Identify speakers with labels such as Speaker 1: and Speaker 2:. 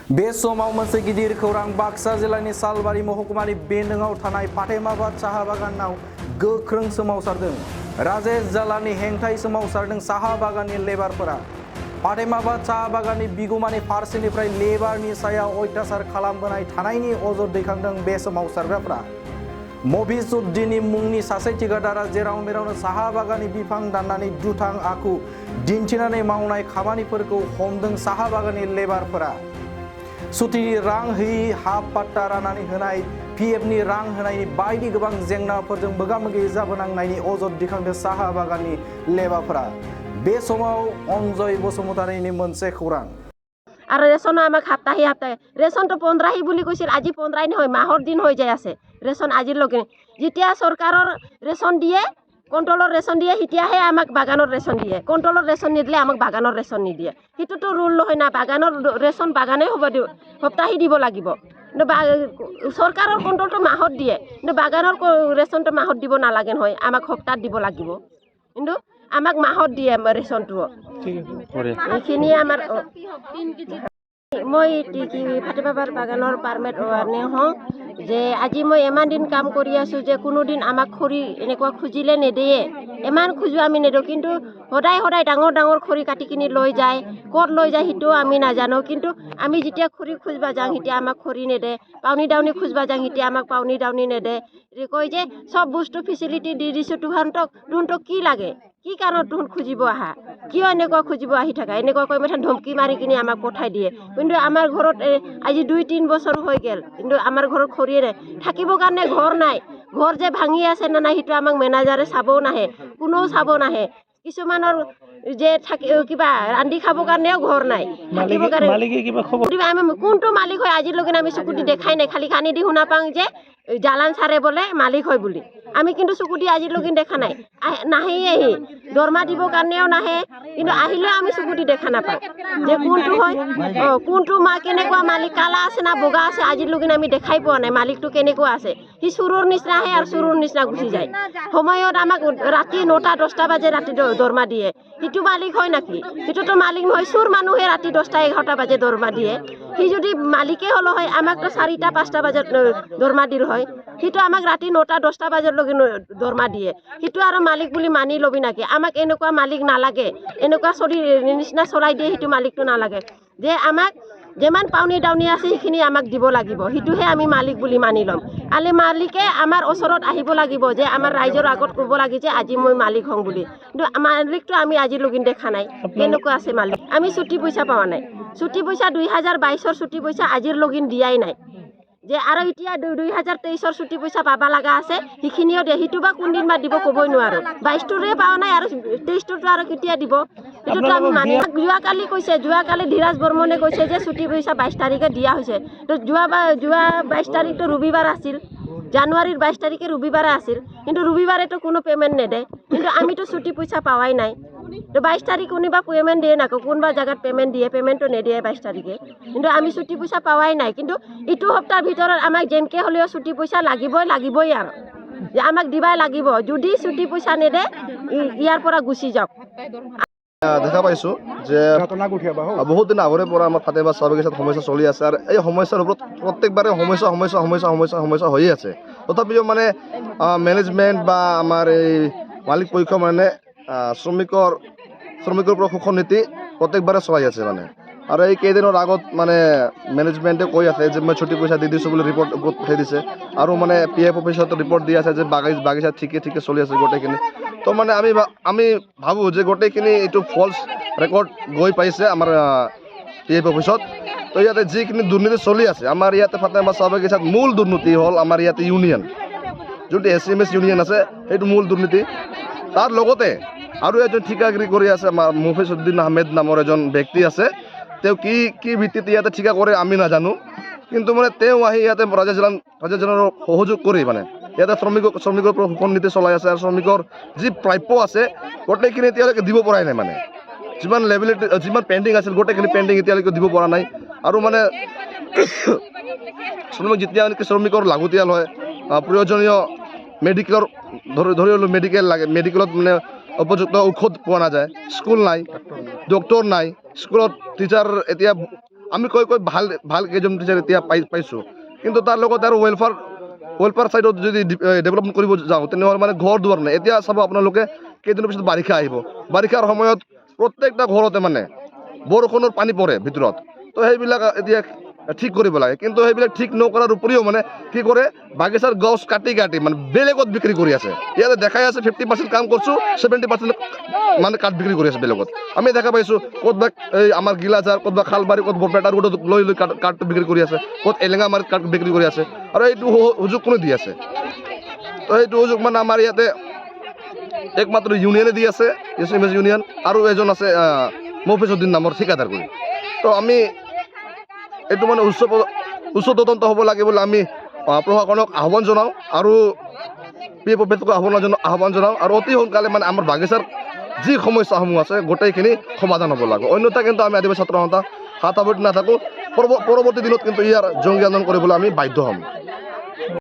Speaker 1: बे समाव मोनसे गिदिर खौरां बाक्सा जिल्लानि सालबारि महकुमानि बेन्दोङाव थानाय फातेमाबाद साहा बागानाव गोख्रों सोमावसारदों। राजेश जालानि हेंथायै सोमावसारदों साहा बागाननि लेबारफोरा। फातेमाबाद साहा बागाननि बिगुमानि फारसेनिफ्राय लेबारनि सायाव अयथासार खालामबोनाय थानायनि अजद दैखांदों बे सोमावसारग्राफोरा। मफिजुद्दिननि मुंनि सासे थिकादारा जेराव मेरावनो साहा बागाननि बिफां दाननानै दुथां आखु दिन्थिनानै मावनाय खामानिफोरखौ हमदों साहा बागाननि लेबारफोरा। सुथि रां होयि हा पाट्टा राननानै होनाय पिएफनि रां होनायनि बायदि गोबां जेंनाफोरजों मोगा-मोगि जाबोनांनायनि अजद दिखांदों साहा बागाननि लेबारफोरा। बे समाव अनजय बसुमतारीनि मोनसे खौरां।
Speaker 2: আৰু ৰেচন আমাক সাপ্তাহে ৰেচনটো 15 বুলি কৈছিল, আজি 15 নহয়, মাহৰ দিন হৈ যায় আছে ৰেচন আজিলৈকে। যেতিয়া চৰকাৰৰ ৰেচন দিয়ে, কণ্ট্ৰলৰ ৰেচন দিয়ে, তেতিয়াহে আমাক বাগানৰ ৰেচন দিয়ে। কণ্ট্ৰলৰ ৰেচন নিদিলে আমাক বাগানৰ ৰেচন নিদিয়ে। সেইটোতো ৰুল নহয় না, বাগানৰ ৰেচন বাগানেই সপ্তাহি দিব লাগিব। চৰকাৰৰ কণ্ট্ৰলটো মাহত দিয়ে, কিন্তু বাগানৰ ৰেচনটো মাহত দিব নালাগে নহয়, আমাক সপ্তাহত দিব লাগিব। কিন্তু আমাক মাহত দিয়ে ৰেচনটো। এইখিনিয়ে আমাৰ মই ফাতেমাবাদ বাগানৰ পাৰ্মেট ওৱানে হওঁ যে আজি মই ইমান দিন কাম কৰি আছোঁ যে কোনোদিন আমাক খৰি এনেকুৱা খুজিলে নেদিয়ে। ইমান খোজো আমি নেদিওঁ, কিন্তু সদায় ডাঙৰ ডাঙৰ খৰি কাটি কিনি লৈ যায়। ক'ত লৈ যায় সেইটোও আমি নাজানো, কিন্তু আমি যেতিয়া খৰি খুজিব যাওঁ তেতিয়া আমাক খৰি নেদে। পাউনি দাউনি খুজিব যাওঁ তেতিয়া আমাক পাউনি দাউনি নেদে। কয় যে চব বস্তু ফেচিলিটি দি দিছোঁ তোহঁতক কি লাগে, কি কাৰণত তোহঁত খুজিব আহা, কিয় এনেকুৱা খুজিব আহি থাকা, এনেকুৱা কৈ মেথা ধমকি মাৰি কিনি আমাক পঠাই দিয়ে। কিন্তু আমাৰ ঘৰত আজি 2-3 বছৰ হৈ গ'ল, কিন্তু আমাৰ ঘৰত খৰিয়ে নাই, থাকিবৰ কাৰণে ঘৰ নাই। ঘৰ যে ভাঙি আছে নে নাই সেইটো আমাক মেনেজাৰে চাবও নাহে, কোনেও চাব নাহে। কিছুমানৰ যে কিবা ৰান্ধি খাবৰ কাৰণেও ঘৰ নাই, থাকিবৰ কাৰণে। আমি কোনটো মালিক হয় আজিলৈকে আমি চকুটি দেখাই নাই, খালি কানি দি শুনা পাওঁ যে জালান ছাৰে বোলে মালিক হয় বুলি। আমি কিন্তু চকুটি আজিলৈকে দেখা নাই, নাহেই। দৰমহা দিবৰ কাৰণেও নাহে, কিন্তু আহিলেও আমি চকুটি দেখা নাপাওঁ যে কোনটো হয়, কোনটো কেনেকুৱা মালিক, কালা আছে না বগা আছে, আজিলৈকে আমি দেখাই পোৱা নাই মালিকটো কেনেকুৱা আছে। সি চুৰৰ নিচিনা আহে আৰু চুৰৰ নিচিনা গুচি যায়। সময়ত আমাক ৰাতি 9টা-10টা বাজে ৰাতি দৰমহা দিয়ে, সেইটো মালিক হয় নেকি? সেইটোতো মালিক নহয়, চুৰ মানুহে ৰাতি 10টা-11টা বাজে দৰমহা দিয়ে। সি যদি মালিকেই হ'লো হয় আমাকতো 4টা-5টা বজাত দৰমহা দিল হয়। সেইটো আমাক ৰাতি 9টা-10টা বজালৈকে দৰমহা দিয়ে, সেইটো আৰু মালিক বুলি মানি ল'বি নেকি? আমাক এনেকুৱা মালিক নালাগে, এনেকুৱা নিচিনা চলাই দিয়ে সেইটো মালিকটো নালাগে। যে আমাক যিমান পাউনি দাউনি আছে সেইখিনি আমাক দিব লাগিব, সেইটোহে আমি মালিক বুলি মানি ল'ম। আৰু মালিকে আমাৰ ওচৰত আহিব লাগিব, যে আমাৰ ৰাইজৰ আগত ক'ব লাগে যে আজি মই মালিক হওঁ বুলি। কিন্তু মালিকটো আমি আজিলৈকে দেখা নাই, কেনেকুৱা আছে মালিক। আমি ছুটি পইচা পোৱা নাই, ছুটি পইচা 2022ৰ ছুটি পইচা আজিলৈকে দিয়াই নাই। যে আৰু এতিয়া 2023ৰ ছুটি পইচা পাবা লগা আছে, সেইখিনিও দিয়ে। সেইটো বা কোনদিন বা দিব ক'বই নোৱাৰোঁ। 22টোৰে পোৱা নাই আৰু 23টোতো আৰু কেতিয়া দিব, সেইটোতো আমি মানি। যোৱাকালি ধীৰাজ বৰ্মনে কৈছে যে ছুটি পইচা 22 তাৰিখে দিয়া হৈছে। তো যোৱা 22 তাৰিখটো ৰবিবাৰ আছিল, জানুৱাৰীৰ 22 তাৰিখে ৰবিবাৰে আছিল, কিন্তু ৰবিবাৰেতো কোনো পে'মেণ্ট নেদে। কিন্তু আমিতো ছুটি পইচা পাৱাই নাই। তো 22 তাৰিখ কোনোবা পে'মেণ্ট দিয়ে নাকো, কোনোবা জাগাত পে'মেণ্ট দিয়ে, পে'মেণ্টটো নেদিয়ে 22 তাৰিখে। কিন্তু আমি ছুটি পইচা পাৱাই নাই। কিন্তু ইটো সপ্তাহৰ ভিতৰত আমাক যেনকৈ হ'লেও ছুটি পইচা লাগিবই আৰু যে আমাক দিবাই লাগিব। যদি ছুটি পইচা নেদে ইয়াৰ পৰা গুচি যাওক।
Speaker 3: দেখা পাইছোঁ যে বহুত দিন আগৰে পৰা আমাৰ ফাতেমাবাদ চাহ বাগিচাত সমস্যা চলি আছে, আৰু এই সমস্যাৰ ওপৰত প্ৰত্যেকবাৰে সমস্যা হৈয়ে আছে। তথাপিও মানে মেনেজমেণ্ট বা আমাৰ এই মালিক পক্ষ মানে শ্ৰমিকৰ পৰা শোষণ নীতি প্ৰত্যেকবাৰে চলাই আছে মানে। আৰু এই কেইদিনৰ আগত মানে মেনেজমেণ্টে কৈ আছে যে মই ছুটি পইচা দি দিছোঁ বুলি ৰিপৰ্ট পঠাই দিছে, আৰু মানে PF অফিচত ৰিপৰ্ট দি আছে যে বাগিচা ঠিকে চলি আছে গোটেইখিনি। তো মানে আমি ভাবোঁ যে গোটেইখিনি এইটো ফল্ছ ৰেকৰ্ড গৈ পাইছে আমাৰ PF অফিচত। তো ইয়াতে যিখিনি দুৰ্নীতি চলি আছে আমাৰ ইয়াতে ফাতেমাবাদ চাহ বাগিচাত, মূল দুৰ্নীতি হ'ল আমাৰ ইয়াতে ইউনিয়ন, যোনটো SCMS ইউনিয়ন আছে সেইটো মূল দুৰ্নীতি। তাৰ লগতে আৰু এজন ঠিকাগিৰি কৰি আছে, আমাৰ মফিজুদ্দিন আহমেদ নামৰ এজন ব্যক্তি আছে। তেওঁ কি ভিত্তিত ইয়াতে ঠিকা কৰে আমি নাজানো, কিন্তু মানে তেওঁ আহি ইয়াতে ৰাজেশ জালানৰ সহযোগ কৰি মানে ইয়াতে শ্ৰমিকৰ পৰা শোষণ নীতি চলাই আছে, আৰু শ্ৰমিকৰ যি প্ৰাপ্য আছে গোটেইখিনি এতিয়ালৈকে দিব পৰাই নাই। মানে যিমান পেণ্ডিং আছিল গোটেইখিনি পেণ্ডিং এতিয়ালৈকে দিব পৰা নাই। আৰু মানে যেতিয়া শ্ৰমিকৰ লাগতিয়াল হয়, প্ৰয়োজনীয় মেডিকেলৰ ধৰি লওক মেডিকেল লাগে, মেডিকেলত মানে উপযুক্ত ঔষধ পোৱা নাযায়, স্কুল নাই, ডক্টৰ নাই, স্কুলত টিচাৰ এতিয়া আমি কৈ ভাল কেইজন টিচাৰ এতিয়া পাইছোঁ, কিন্তু তাৰ লগত আৰু ৱেলফেয়াৰ ছাইডত যদি ডেভেলপমেণ্ট কৰিব যাওঁ তেনেহ'লে মানে ঘৰ দুৱাৰ নাই। এতিয়া চাব আপোনালোকে কেইদিনৰ পিছত বাৰিষা আহিব, বাৰিষাৰ সময়ত প্ৰত্যেকটা ঘৰতে মানে বৰষুণৰ পানী পৰে ভিতৰত। তো সেইবিলাক এতিয়া ঠিক কৰিব লাগে, কিন্তু সেইবিলাক ঠিক নকৰাৰ উপৰিও মানে কি কৰে, বাগিচাৰ গছ কাটি মানে বেলেগত বিক্ৰী কৰি আছে। ইয়াতে দেখাই আছে 50% কাম কৰিছোঁ, 70% মানে কাঠ বিক্ৰী কৰি আছে বেলেগত। আমি দেখা পাইছোঁ ক'তবা এই আমাৰ গিলাজাৰ, ক'তবা খালবাৰী, ক'ত বৰপেটাৰ ৰোডত লৈ কাঠটো বিক্ৰী কৰি আছে, ক'ত এলেঙামাৰীত কাঠ বিক্ৰী কৰি আছে। আৰু এইটো সুযোগ কোনে দি আছে? তো সেইটো সুযোগ মানে আমাৰ ইয়াতে একমাত্ৰ ইউনিয়নে দি আছে, SMS ইউনিয়ন, আৰু এজন আছে মফিজুদ্দিন নামৰ ঠিকাদাৰ কৰি। তো আমি এইটো মানে উচ্চ তদন্ত হ'ব লাগে বুলি আমি প্ৰশাসনক আহ্বান জনাওঁ, আৰু PF অফিচকো আহ্বান জনাওঁ, আৰু অতি সোনকালে মানে আমাৰ বাগিচাৰ যি সমস্যাসমূহ আছে গোটেইখিনি সমাধান হ'ব লাগে। অন্যথা কিন্তু আমি আদিবাসী ছাত্ৰ সন্থা হাত সাৱটি নাথাকোঁ, পৰৱৰ্তী দিনত কিন্তু ইয়াৰ জংগী আন্দোলন কৰিবলৈ আমি বাধ্য হ'ম।